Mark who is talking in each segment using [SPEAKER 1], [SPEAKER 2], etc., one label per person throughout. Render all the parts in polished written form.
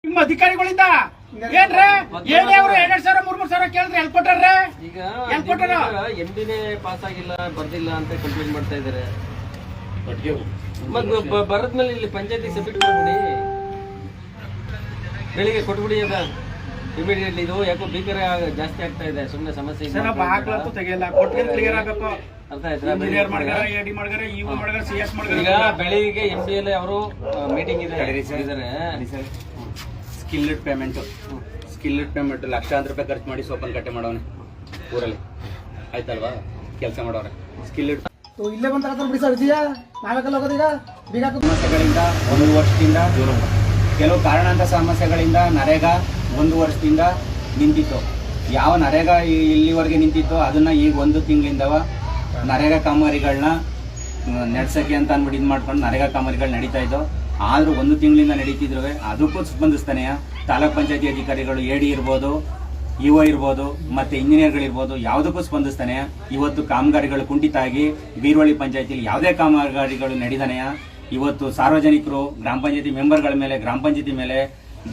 [SPEAKER 1] ನಿಮ್ಮ ಅಧಿಕಾರಿಗಳಿಂದ ಏನ್ರೆ ಏನೇ ಅವರು 2,000 3,000 ಕೇಳಿದ್ರೆ ಎಲ್ ಕೊಟ್ಟಾರ್ರೆ?
[SPEAKER 2] ಈಗ ಎಂಡಿನೇ ಪಾಸ್ ಆಗಿಲ್ಲ ಬರ್ದಿಲ್ಲ ಅಂತ ಕಂಪ್ಲೇಂಟ್ ಮಾಡ್ತಾ ಇದಾರೆ. ಬರದ್ಮೇಲೆ ಇಲ್ಲಿ ಪಂಚಾಯತಿ ಸಬ್ಮಿಟ್ ಮಾಡ್ಬಿಡಿ, ಬೆಳಿಗ್ಗೆ ಕೊಟ್ಬಿಡಿ ಅದ ಇಮಿಡಿಯೇಟ್ಲಿ. ಇದು ಯಾಕೋ ಭೀಕರ ಜಾಸ್ತಿ ಆಗ್ತಾ ಇದೆ, ಸುಮ್ಮನೆ ಸಮಸ್ಯೆ
[SPEAKER 1] ತೆಗಿಯಲ್ಲ. ಕೊಟ್ಟಿಗೆ ಕ್ಲಿಯರ್ ಆಗಬೇಕು.
[SPEAKER 2] ಅರ್ಥ ಆಯ್ತಾ? ಈಗ ಬೆಳಿಗ್ಗೆ MDL ಅವರು ಮೀಟಿಂಗ್ ಇದೆ.
[SPEAKER 3] ಸ್ಕಿಲ್ಡ್ ಪೇಮೆಂಟ್ ಲಕ್ಷಾಂತರ ರೂಪಾಯಿ ಖರ್ಚು ಮಾಡಿ ಸೋಪನ್ ಕಟ್ಟೆ ಮಾಡೋನೆ ಊರಲ್ಲಿ, ಆಯ್ತಲ್ವಾ? ಕೆಲಸ ಮಾಡೋರೆ ಸ್ಕಿಲ್ಡ್.
[SPEAKER 4] ಇಲ್ಲೇ ಬಂದ ಬಿಡಿ ಸರ್, ಇದೆಯಾ ನಾವೇಕಲ್ಲ ಹೋಗೋದೀಗ
[SPEAKER 3] ಸಮಸ್ಯೆಗಳಿಂದ 1 ವರ್ಷದಿಂದ ಕೆಲವು ಕಾರಣಾಂತರ ಸಮಸ್ಯೆಗಳಿಂದ ನರೇಗಾ 1 ವರ್ಷದಿಂದ ನಿಂತಿತ್ತು. ಯಾವ ನರೇಗಾ ಇಲ್ಲಿವರೆಗೆ ನಿಂತಿತ್ತು ಅದನ್ನ ಈಗ 1 ತಿಂಗಳಿಂದವ ನರೇಗಾ ಕಾಮಗಾರಿಗಳನ್ನ ನಡೆಸಕ್ಕೆ ಅಂತ ಅಂದ್ಬಿಟ್ಟು ಇದು ಮಾಡ್ಕೊಂಡು ನರೇಗಾ ಕಾಮಗಾರಿಗಳು ನಡೀತಾ ಇದ್ದೋ. ಆದ್ರೂ 1 ತಿಂಗಳಿಂದ ನಡೀತಿದ್ರು, ಅದಕ್ಕೂ ಸ್ಪಂದಿಸ್ತಾನೆ ತಾಲೂಕ್ ಪಂಚಾಯತಿ ಅಧಿಕಾರಿಗಳು, AD ಇರ್ಬೋದು, EO ಇರ್ಬೋದು, ಮತ್ತೆ ಇಂಜಿನಿಯರ್ಗಳಿರ್ಬೋದು, ಯಾವುದಕ್ಕೂ ಸ್ಪಂದಿಸ್ತಾನೆ. ಇವತ್ತು ಕಾಮಗಾರಿಗಳು ಕುಂಠಿತ ಆಗಿ ಬೀರ್ವಳ್ಳಿ ಪಂಚಾಯತಿಲಿ ಯಾವುದೇ ಕಾಮಗಾರಿಗಳು ನಡೆದಾನೆ. ಇವತ್ತು ಸಾರ್ವಜನಿಕರು ಗ್ರಾಮ ಪಂಚಾಯತಿ ಮೆಂಬರ್ಗಳ ಮೇಲೆ, ಗ್ರಾಮ ಪಂಚಾಯತಿ ಮೇಲೆ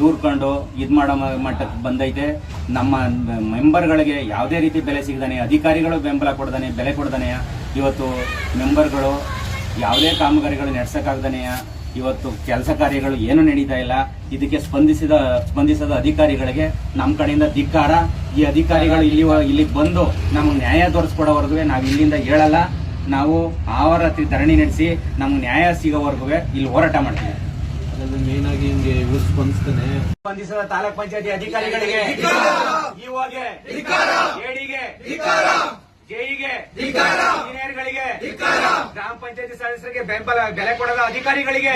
[SPEAKER 3] ದೂರ್ಕೊಂಡು ಇದು ಮಾಡೋ ಮಟ್ಟಕ್ಕೆ ಬಂದೈತೆ. ನಮ್ಮ ಮೆಂಬರ್ಗಳಿಗೆ ಯಾವುದೇ ರೀತಿ ಬೆಲೆ ಸಿಗದಾನೆ, ಅಧಿಕಾರಿಗಳು ಬೆಂಬಲ ಕೊಡ್ದಾನೆ, ಬೆಲೆ ಕೊಡ್ದಾನೆ. ಇವತ್ತು ಮೆಂಬರ್ಗಳು ಯಾವುದೇ ಕಾಮಗಾರಿಗಳು ನಡೆಸೋಕ್ಕಾಗ್ದಾನೆ. ಇವತ್ತು ಕೆಲಸ ಕಾರ್ಯಗಳು ಏನು ನಡೀತಾ ಇಲ್ಲ. ಇದಕ್ಕೆ ಸ್ಪಂದಿಸದ ಅಧಿಕಾರಿಗಳಿಗೆ ನಮ್ಮ ಕಡೆಯಿಂದ ಧಿಕ್ಕಾರ. ಈ ಅಧಿಕಾರಿಗಳು ಇಲ್ಲಿ ಬಂದು ನಮಗೆ ನ್ಯಾಯ ತೋರಿಸ್ಕೊಡೋವರೆಗೂ ನಾವು ಇಲ್ಲಿಂದ ಹೇಳಲ್ಲ. ನಾವು ಆವರತಿ ಧರಣಿ ನಡೆಸಿ ನಮ್ಗೆ ನ್ಯಾಯ ಸಿಗೋವರೆಗೂ ಇಲ್ಲಿ ಹೋರಾಟ ಮಾಡ್ತೀವಿ.
[SPEAKER 2] ಮೇನ್ ಆಗಿ ಹಿಂಗೆ ಸ್ಪಂದಿಸ್ತಾನೆ.
[SPEAKER 3] ಸ್ಪಂದಿಸದ ತಾಲೂಕ್ ಪಂಚಾಯತಿ ಅಧಿಕಾರಿಗಳಿಗೆ, EOಗೆ, ADಗೆ, JEಗೆ, ಇಂಜಿನಿಯರ್ಗಳಿಗೆ, ಗ್ರಾಮ ಪಂಚಾಯತಿ ಸದಸ್ಯರಿಗೆ ಬೆಲೆ ಕೊಡದ ಅಧಿಕಾರಿಗಳಿಗೆ